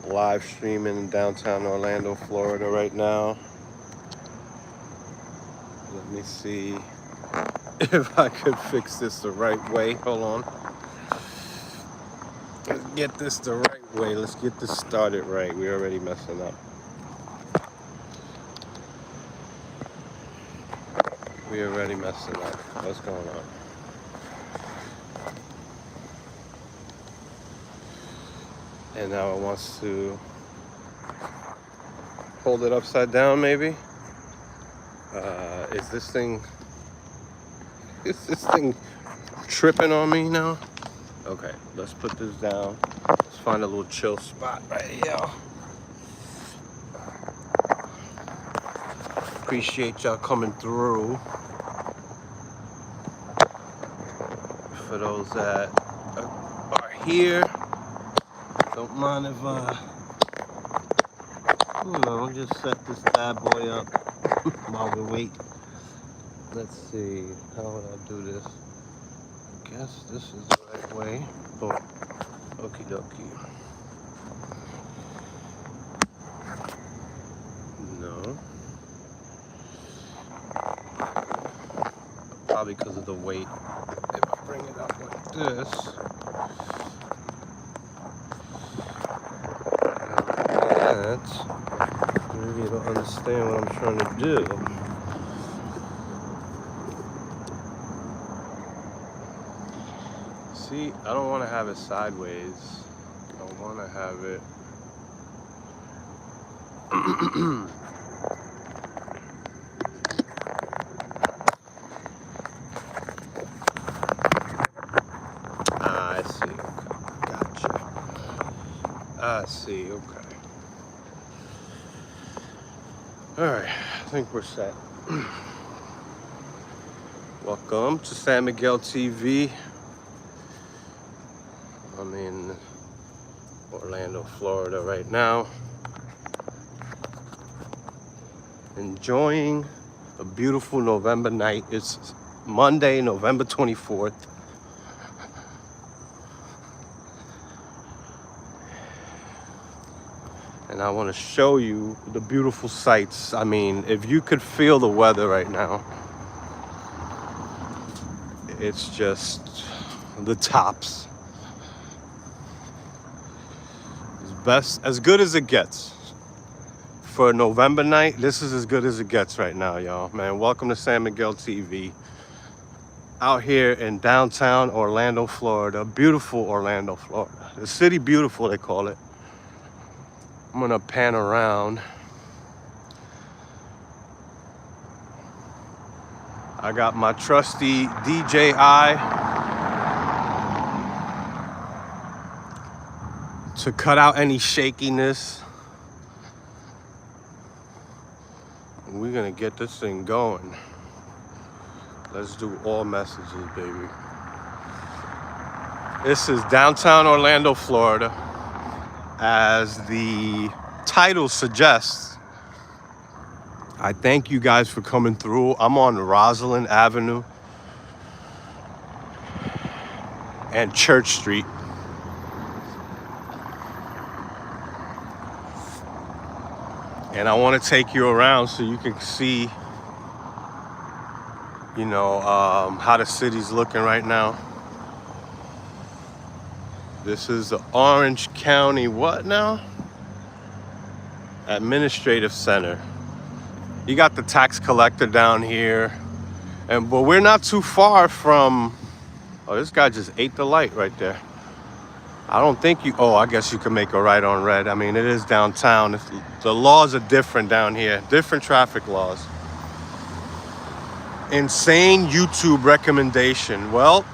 live streaming in downtown Orlando, Florida right now. Let me see if I could fix this the right way. Hold on. Let's get this the right way. Let's get this started right. We're already messing up. We're already messing up. What's going on? And now it wants to hold it upside down, maybe? Is this thing tripping on me now? Okay, let's put this down. Let's find a little chill spot right here. Appreciate y'all coming through. For those that are here, don't mind if just set this bad boy up while we wait. Let's see, how would I do this? I guess this is the right way. Boom. Okie dokie. No. Probably because of the weight. If I bring it up like this, maybe you don't understand what I'm trying to do. See, I don't want to have it sideways. I want to have it I see. Okay. Gotcha. I see. Okay. All right. I think we're set. Welcome to San Miguel TV. I'm in Orlando, Florida right now. Enjoying a beautiful November night. It's Monday, November 24th. And I want to show you the beautiful sights. I mean, if you could feel the weather right now, it's just the tops. As good as it gets. For a November night, this is as good as it gets right now, y'all. Man, welcome to San Miguel TV. Out here in downtown Orlando, Florida. Beautiful Orlando, Florida. The city beautiful, they call it. I'm gonna pan around. I got my trusty DJI to cut out any shakiness. We're gonna get this thing going. Let's do all messages, baby. This is downtown Orlando, Florida. As the title suggests, I thank you guys for coming through. I'm on Rosalind Avenue and Church Street. And I want to take you around so you can see, how the city's looking right now. This is the Orange County, what now? Administrative Center. You got the tax collector down here. But we're not too far from, oh, this guy just ate the light right there. I don't think I guess you can make a right on red. I mean, it is downtown. The laws are different down here. Different traffic laws. Insane YouTube recommendation. Well,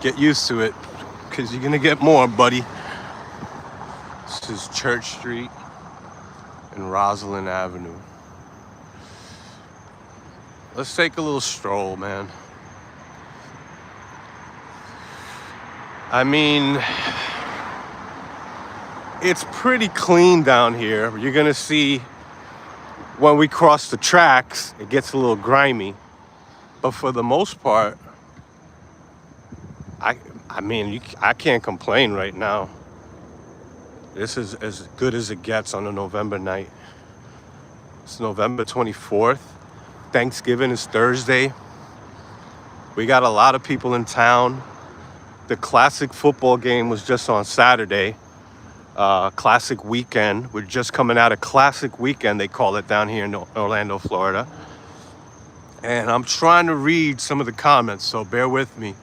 get used to it, because you're gonna get more, buddy. This is Church Street and Rosalind Avenue. Let's take a little stroll, man. I mean, it's pretty clean down here. You're gonna see when we cross the tracks, it gets a little grimy. But for the most part, I can't complain right now. This is as good as it gets on a November night. It's November 24th. Thanksgiving is Thursday. We got a lot of people in town. The classic football game was just on Saturday. Classic weekend. We're just coming out of classic weekend, they call it down here in Orlando, Florida. And I'm trying to read some of the comments, so bear with me.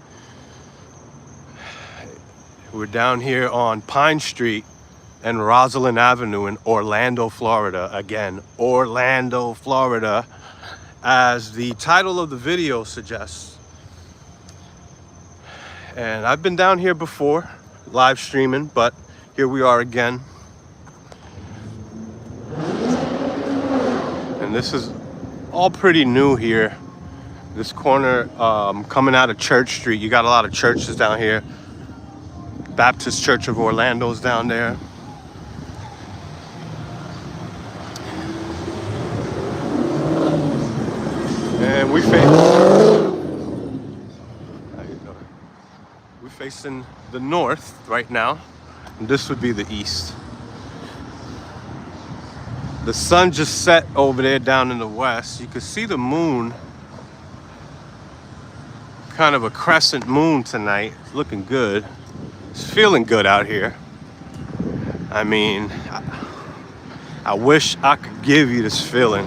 We're down here on Pine Street and Rosalind Avenue in Orlando, Florida. Again, Orlando, Florida, as the title of the video suggests. And I've been down here before, live streaming, but here we are again. And this is all pretty new here. This corner, coming out of Church Street, you got a lot of churches down here. Baptist Church of Orlando's down there. And we're facing the north right now, and this would be the east. The sun just set over there down in the west. You can see the moon, kind of a crescent moon tonight. It's looking good. It's feeling good out here. I mean, I wish I could give you this feeling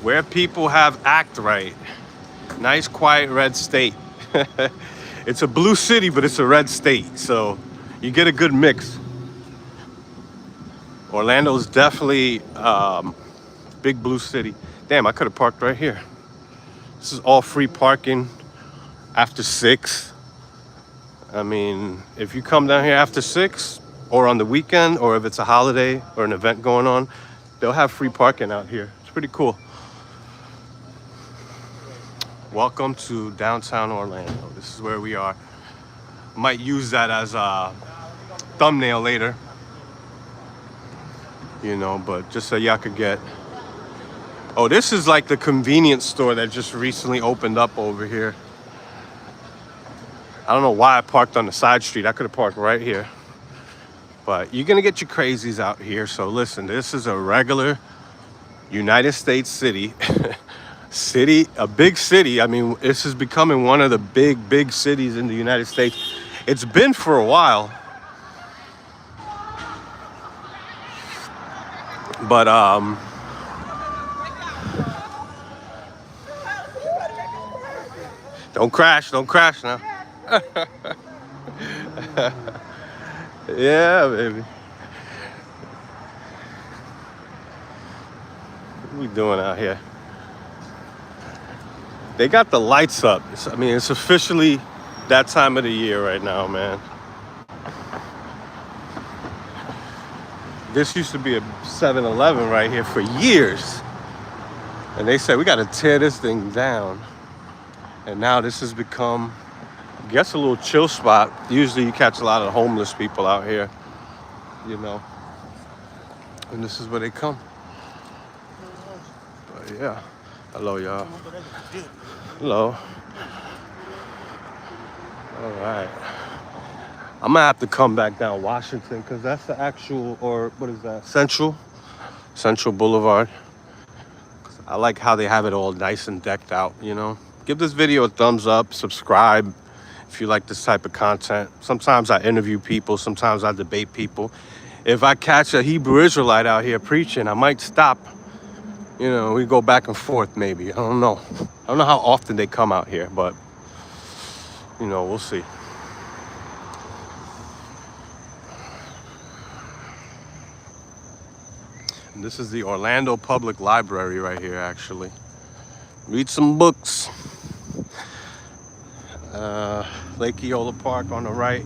where people have act right. Nice, quiet, red state. It's a blue city, but it's a red state, so you get a good mix. Orlando's definitely big blue city. Damn, I could have parked right here. This is all free parking after 6. I mean, if you come down here after 6 or on the weekend, or if it's a holiday or an event going on, they'll have free parking out here. It's pretty cool. Welcome to downtown Orlando. This is where we are. Might use that as a thumbnail later, you know, but just so y'all could get. Oh, this is like the convenience store that just recently opened up over here. I don't know why I parked on the side street. I could have parked right here. But you're gonna get your crazies out here. So listen, this is a regular United States city. A big city. I mean, this is becoming one of the big cities in the United States. It's been for a while. But don't crash now. Yeah, baby. What are we doing out here? They got the lights up. It's officially that time of the year right now, man. This used to be a 7-Eleven right here for years. And they said, we got to tear this thing down. And now this has become, I guess, a little chill spot. Usually you catch a lot of homeless people out here, you know. And this is where they come. But yeah. Hello, y'all. Hello. All right. I'm gonna have to come back down Washington, because that's the actual, or what is that? Central Boulevard. I like how they have it all nice and decked out, you know. Give this video a thumbs up, subscribe if you like this type of content. Sometimes I interview people, sometimes I debate people. If I catch a Hebrew Israelite out here preaching, I might stop. You know, we go back and forth maybe. I don't know. I don't know how often they come out here, but, you know, we'll see. And this is the Orlando Public Library right here, actually. Read some books. Lake Eola Park on the right.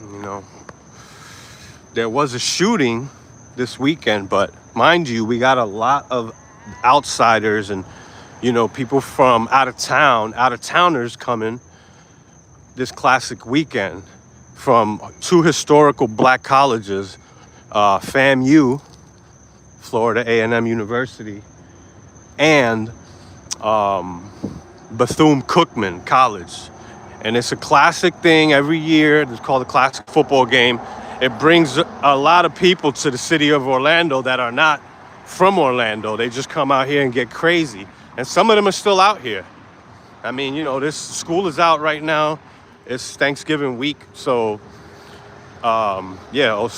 You know, there was a shooting this weekend, but mind you, we got a lot of outsiders and, you know, people from out of towners coming this classic weekend from 2 historical black colleges, FAMU, Florida A&M University, and Bethune-Cookman College. And it's a classic thing every year. It's called the classic football game. It brings a lot of people to the city of Orlando that are not from Orlando. They just come out here and get crazy. And some of them are still out here. I mean, you know, this school is out right now. It's Thanksgiving week. So, yeah,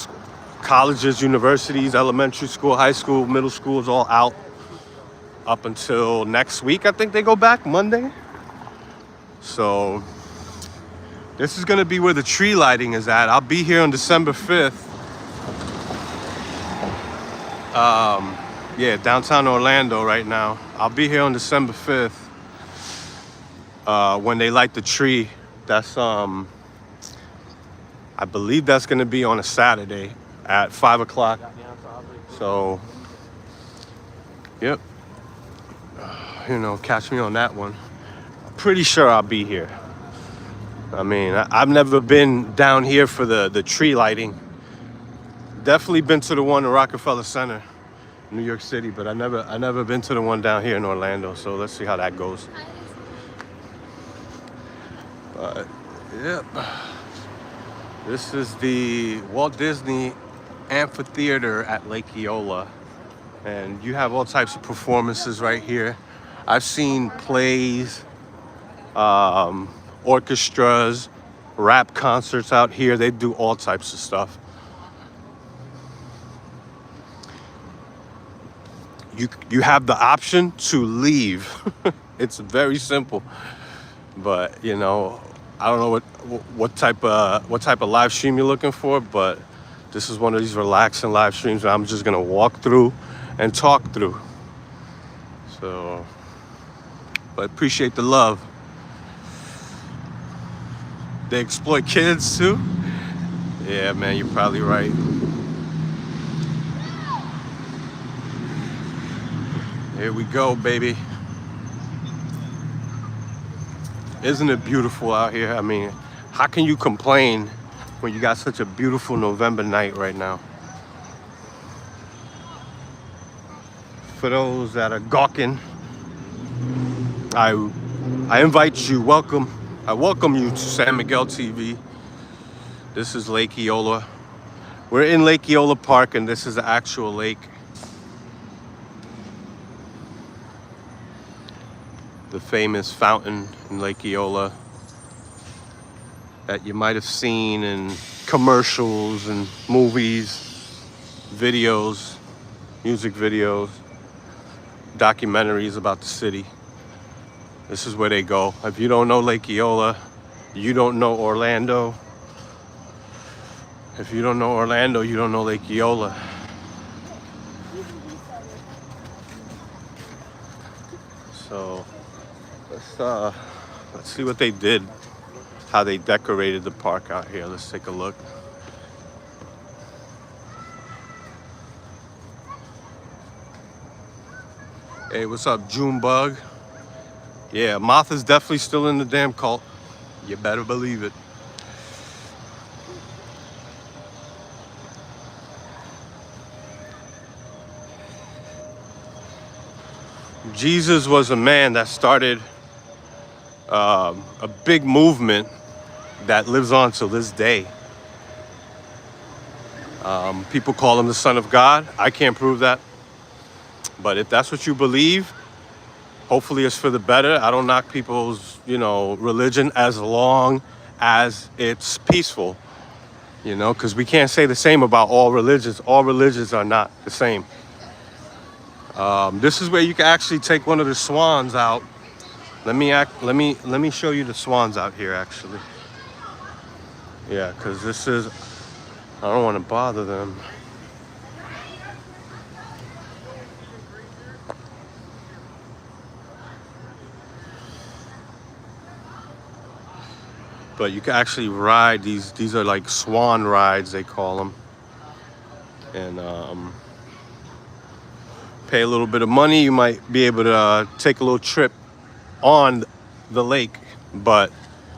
colleges, universities, elementary school, high school, middle school is all out up until next week. I think they go back Monday. So this is going to be where the tree lighting is at. I'll be here on December 5th. Yeah, downtown Orlando right now. I'll be here on December 5th when they light the tree. That's, I believe that's going to be on a Saturday at 5 o'clock. So, yep. You know, catch me on that one. Pretty sure I'll be here. I mean, I've never been down here for the tree lighting. Definitely been to the one in Rockefeller Center, New York City, but I never been to the one down here in Orlando. So let's see how that goes. But yep, this is the Walt Disney Amphitheater at Lake Eola, and you have all types of performances right here. I've seen plays, orchestras, rap concerts out here. They do all types of stuff. You have the option to leave. It's very simple, but you know, I don't know what type of live stream you're looking for, but this is one of these relaxing live streams that I'm just gonna walk through and talk through. So, but appreciate the love. They exploit kids too? Yeah, man, you're probably right. Here we go, baby. Isn't it beautiful out here? I mean, how can you complain when you got such a beautiful November night right now? For those that are gawking, I invite you, I welcome you to San Miguel TV. This is Lake Eola. We're in Lake Eola Park, and this is the actual lake. The famous fountain in Lake Eola that you might have seen in commercials and movies, videos, music videos, documentaries about the city. This is where they go. If you don't know Lake Eola, you don't know Orlando. If you don't know Orlando, you don't know Lake Eola. So let's see what they did, how they decorated the park out here. Let's take a look. Hey, what's up, Junebug? Yeah, Martha's definitely still in the damn cult. You better believe it. Jesus was a man that started a big movement that lives on till this day. People call him the Son of God. I can't prove that. But if that's what you believe, hopefully it's for the better. I don't knock people's, religion as long as it's peaceful, because we can't say the same about all religions. All religions are not the same. This is where you can actually take one of the swans out. Let me show you the swans out here, actually. Yeah, because this is, I don't want to bother them. But you can actually ride these. These are like swan rides, they call them. And pay a little bit of money, you might be able to take a little trip on the lake, but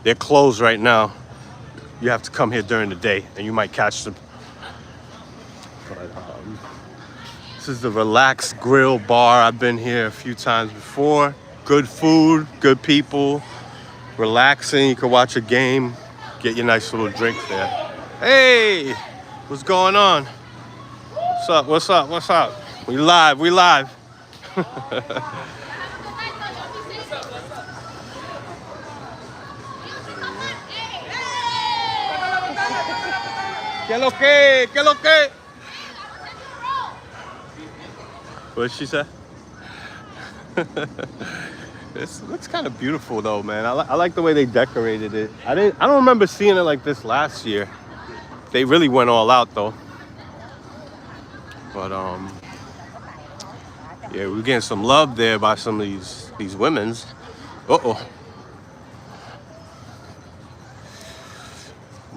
they're closed right now. You have to come here during the day and you might catch them. But this is the Relax Grill Bar. I've been here a few times before. Good food, good people, relaxing. You can watch a game, get your nice little drink there. Hey, what's going on? What's up? What's up? What's up? We live. We live. ¿Qué lo que? ¿Qué lo que? What did she say? This looks kind of beautiful though, man. I like the way they decorated it. I don't remember seeing it like this last year. They really went all out though. But yeah, we're getting some love there by some of these women's. Uh-oh.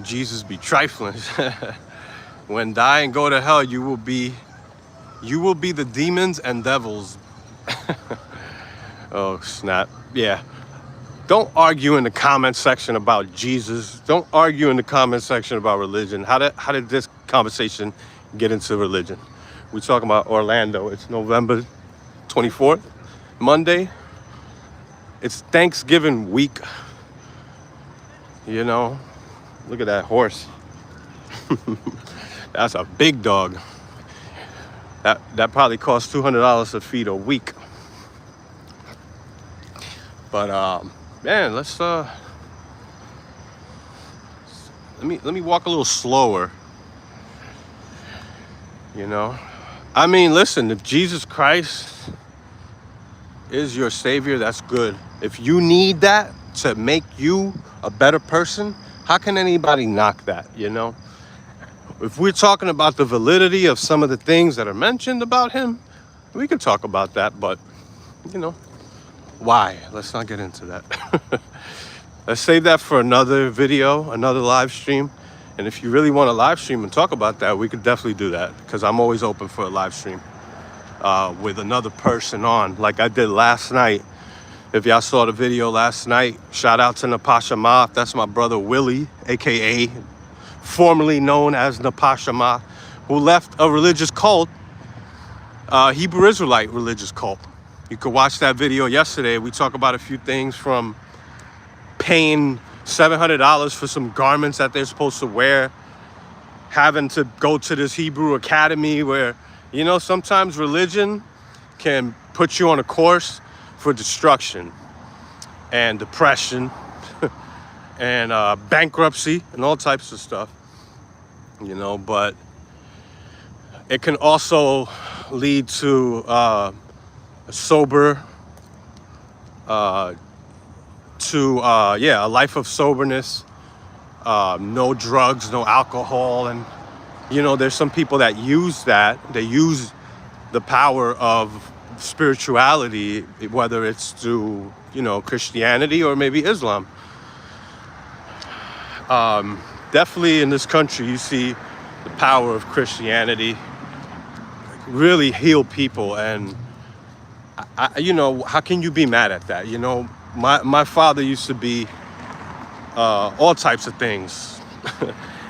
Jesus be trifling. When die and go to hell, you will be the demons and devils. Oh, snap. Yeah. Don't argue in the comment section about Jesus. Don't argue in the comment section about religion. How did this conversation get into religion? We're talking about Orlando. It's November 24th, Monday. It's Thanksgiving week. You know, look at that horse. That's a big dog. That probably costs $200 to feed a week. But man, let's let me walk a little slower. You know, I mean, listen, if Jesus Christ is your savior, that's good. If you need that to make you a better person, how can anybody knock that, you know? If we're talking about the validity of some of the things that are mentioned about him, we can talk about that, but, you know, why? Let's not get into that. Let's save that for another video, another live stream. And if you really want to live stream and talk about that, we could definitely do that, because I'm always open for a live stream with another person on, like I did last night. If y'all saw the video last night, shout out to Napasha Ma. That's my brother Willie, aka formerly known as Napasha Ma, who left a religious cult, Hebrew Israelite religious cult. You could watch that video yesterday. We talk about a few things, from paying $700 for some garments that they're supposed to wear, having to go to this Hebrew academy where, you know, sometimes religion can put you on a course for destruction and depression and bankruptcy and all types of stuff, you know, but it can also lead to a life of soberness, no drugs, no alcohol. And, you know, there's some people that use that. They use the power of spirituality, whether it's through, you know, Christianity or maybe Islam. Definitely in this country, you see the power of Christianity really heal people. And, you know, how can you be mad at that? You know, my father used to be all types of things.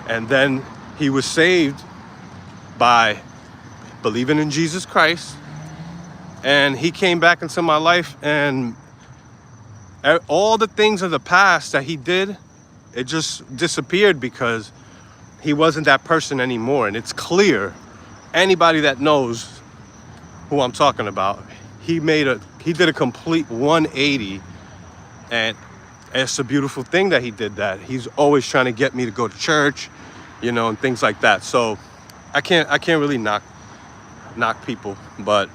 And then he was saved by believing in Jesus Christ. And he came back into my life, and all the things of the past that he did, it just disappeared because he wasn't that person anymore. And it's clear, anybody that knows who I'm talking about, he did a complete 180, and it's a beautiful thing that he did that. He's always trying to get me to go to church, you know, and things like that. So I can't really knock people, but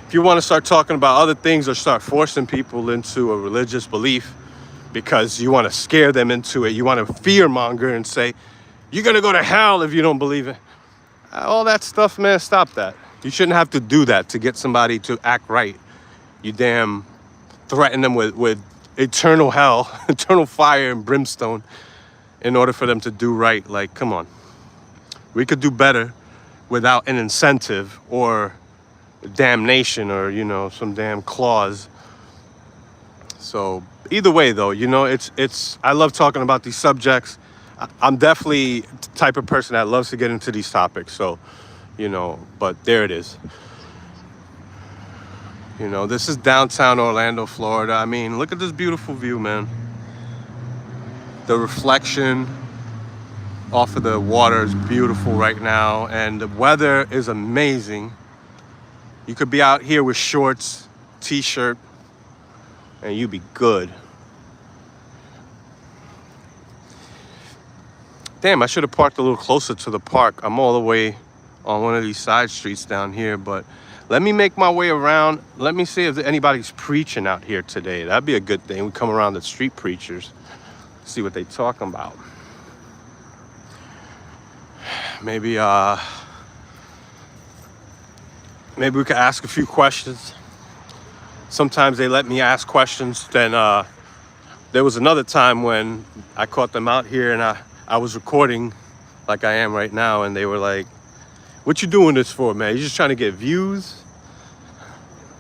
if you want to start talking about other things or start forcing people into a religious belief because you want to scare them into it, you want to fear monger and say, you're going to go to hell if you don't believe it. All that stuff, man, stop that. You shouldn't have to do that to get somebody to act right. You damn threaten them with eternal hell, eternal fire and brimstone in order for them to do right. Like, come on. We could do better without an incentive or damnation or, you know, some damn clause. So either way, though, you know, it's I love talking about these subjects. I'm definitely the type of person that loves to get into these topics. So, you know, but there it is. You know, this is downtown Orlando, Florida. I mean, look at this beautiful view, man. The reflection off of the water is beautiful right now, and the weather is amazing. You could be out here with shorts, t-shirt, and you'd be good. Damn, I should have parked a little closer to the park. I'm all the way on one of these side streets down here, but let me make my way around. Let me see if anybody's preaching out here today. That'd be a good thing. We come around the street preachers, see what they talking about. Maybe maybe we could ask a few questions. Sometimes they let me ask questions. Then there was another time when I caught them out here and I was recording like I am right now, and they were like, "What you doing this for, man? You just trying to get views?"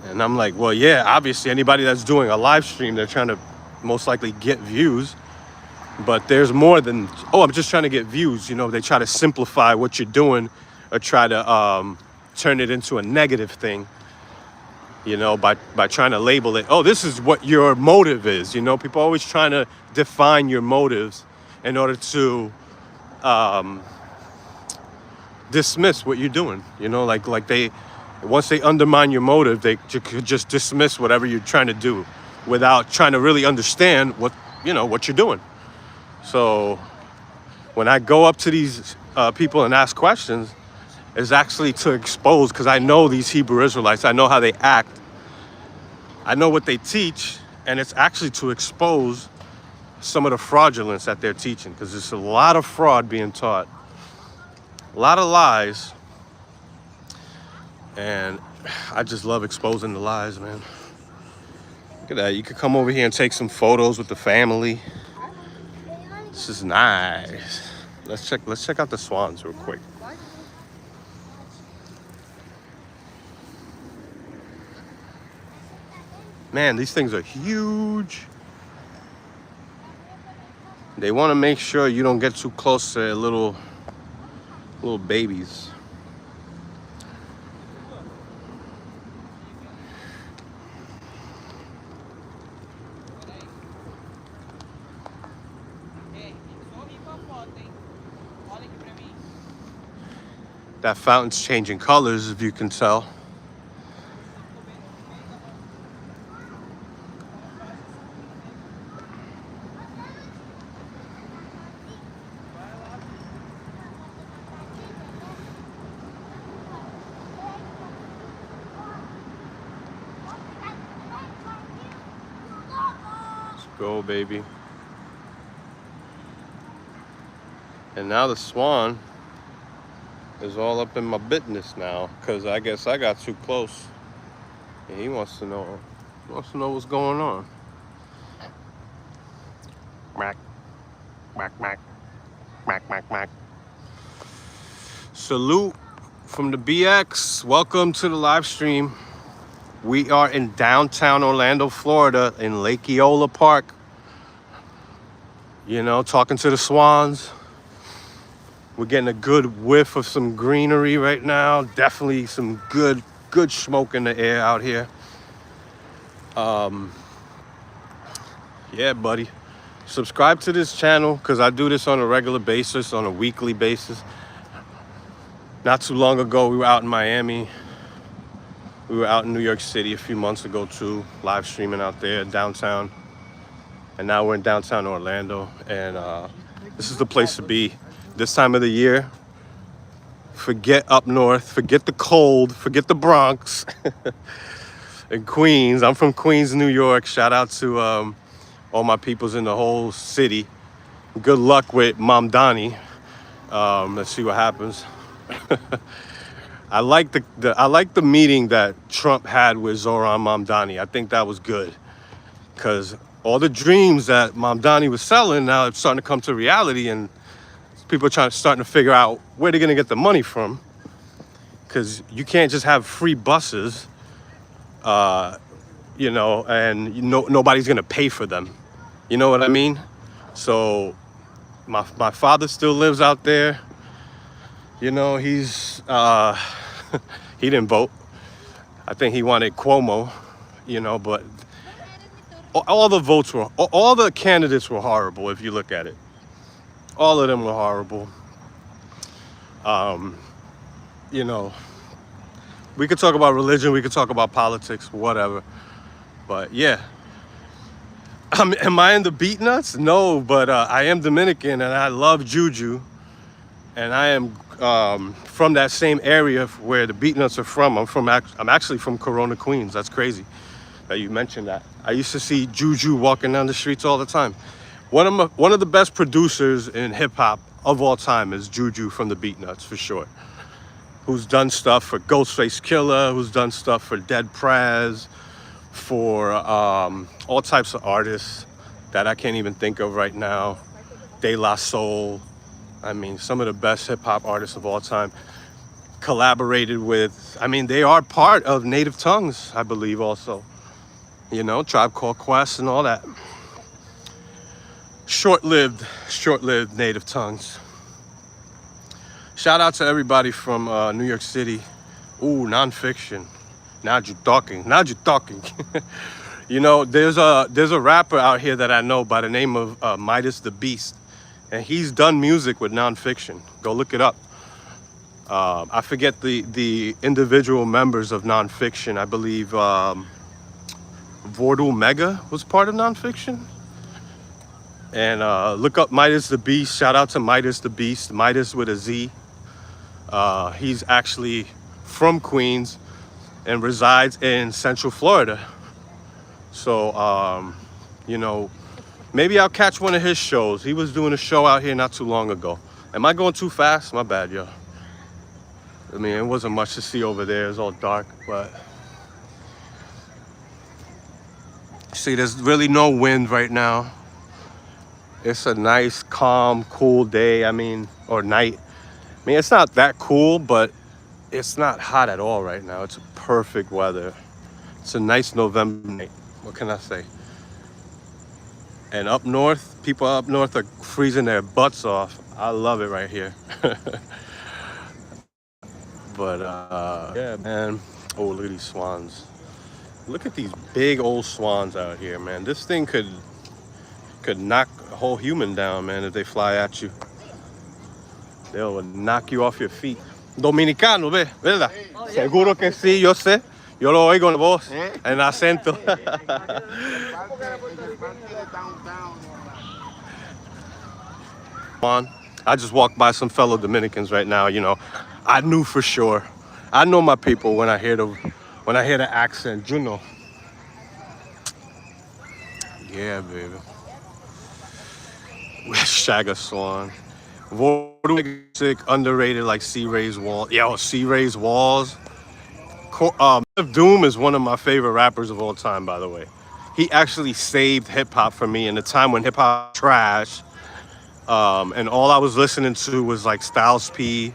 And I'm like, well, yeah, obviously anybody that's doing a live stream, they're trying to most likely get views. But there's more than, oh, I'm just trying to get views. You know, they try to simplify what you're doing or try to turn it into a negative thing, you know, by trying to label it. Oh, this is what your motive is. You know, people are always trying to define your motives in order to dismiss what you're doing. You know, like once they undermine your motive, they could just dismiss whatever you're trying to do without trying to really understand what you're doing. So when I go up to these people and ask questions, it's actually to expose, because I know these Hebrew Israelites, I know how they act, I know what they teach, and it's actually to expose some of the fraudulence that they're teaching, because there's a lot of fraud being taught, a lot of lies, and I just love exposing the lies, man. Look at that. You could come over here and take some photos with the family. This is nice. Let's check out the swans real quick. Man, these things are huge. They want to make sure you don't get too close to their little babies. That fountain's changing colors, if you can tell. Let's go, baby. And now the swan is all up in my business now, because I guess I got too close. And he wants to know what's going on. Mac, mac, mac, mac, mac, mac. Salute from the BX. Welcome to the live stream. We are in downtown Orlando, Florida, in Lake Eola Park. You know, talking to the swans. We're getting a good whiff of some greenery right now. Definitely some good smoke in the air out here. Yeah, buddy. Subscribe to this channel, because I do this on a regular basis, on a weekly basis. Not too long ago, we were out in Miami. We were out in New York City a few months ago too, live streaming out there downtown. And now we're in downtown Orlando, and this is the place to be. This time of the year, forget up north, forget the cold, forget the Bronx and Queens. I'm from Queens, New York. Shout out to all my peoples in the whole city. Good luck with Mamdani. Let's see what happens. I like the meeting that Trump had with Zoran Mamdani. I think that was good, because all the dreams that Mamdani was selling now it's starting to come to reality, and people are starting to figure out where they're going to get the money from, because you can't just have free buses, you know, and nobody's going to pay for them. You know what I mean? So my father still lives out there. You know, he's he didn't vote. I think he wanted Cuomo. you know. But all the votes were, all the candidates were horrible. If you look at it, all of them were horrible. Um, you know, we could talk about religion, we could talk about politics, whatever. But yeah, am I in the beat nuts? No, but I am Dominican and I love juju, and I am from that same area where the beat nuts are from. I'm actually from Corona, Queens. That's crazy that you mentioned that. I used to see juju walking down the streets all the time. One of the best producers in hip hop of all time is Juju from the Beat Nuts, for sure. Who's done stuff for Ghostface Killer, who's done stuff for Dead Praz, for all types of artists that I can't even think of right now. De La Soul. I mean, some of the best hip hop artists of all time. Collaborated with, I mean, they are part of Native Tongues, I believe, also. You know, Tribe Called Quest and all that. Short-lived Native Tongues. Shout out to everybody from New York City. Ooh, nonfiction. Now you're talking. Now you're talking. You know, there's a rapper out here that I know by the name of Midas the Beast, and he's done music with nonfiction. Go look it up. I forget the individual members of nonfiction. I believe Vortal Mega was part of nonfiction. And look up Midas the Beast. Shout out to Midas the Beast. Midas with a Z. He's actually from Queens and resides in Central Florida. So, you know, maybe I'll catch one of his shows. He was doing a show out here not too long ago. Am I going too fast? My bad, yo. I mean, it wasn't much to see over there. It's all dark, but see, there's really no wind right now. It's a nice, calm, cool day. I mean, or night. I mean, it's not that cool, but it's not hot at all right now. It's perfect weather. It's a nice November night. What can I say? And up north, people up north are freezing their butts off. I love it right here. But yeah, man. Oh, look at these swans. Look at these big old swans out here, man. This thing could knock a whole human down, man, if they fly at you. They'll knock you off your feet. Dominicano, ¿ves? ¿Verdad? Seguro que sí, yo sé. Yo lo oigo en voz, en acento. I just walked by some fellow Dominicans right now, you know. I knew for sure. I know my people when I hear the accent, you know. Yeah, baby. Shagga Swan. Music underrated like Sea Ray's Walls. Yo, Sea Ray's Walls. Doom is one of my favorite rappers of all time, by the way. He actually saved hip hop for me in a time when hip hop was trash. And all I was listening to was like Styles P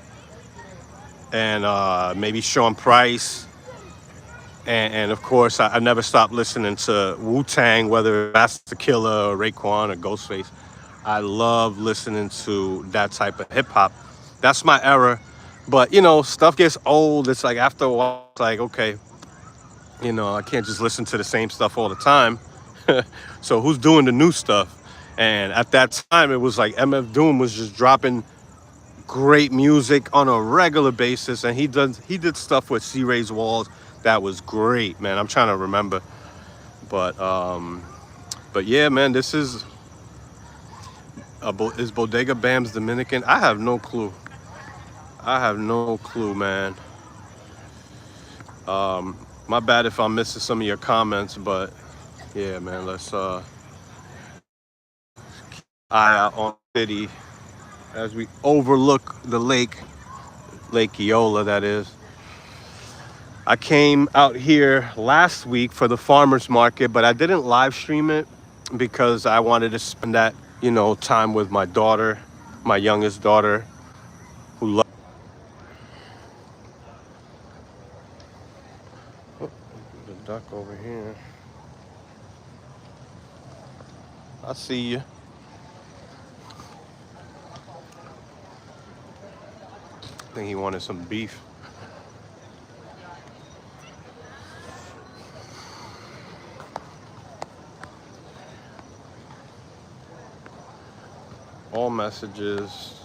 and maybe Sean Price. And of course, I never stopped listening to Wu-Tang, whether that's the Killer or Raekwon or Ghostface. I love listening to that type of hip hop. That's my era. But, you know, stuff gets old. It's like after a while, it's like, okay, you know, I can't just listen to the same stuff all the time. So who's doing the new stuff? And at that time, it was like MF Doom was just dropping great music on a regular basis. And he did stuff with Sea Ray's Walls that was great, man. I'm trying to remember. But yeah, man, this is Bodega Bam's Dominican? I have no clue. I have no clue, man. My bad if I'm missing some of your comments, but yeah, man, let's eye out on the city as we overlook the Lake Eola, that is. I came out here last week for the farmer's market, but I didn't live stream it because I wanted to spend that, you know, time with my daughter, my youngest daughter, who loves. Oh, the duck over here. I see you. I think he wanted some beef. All messages.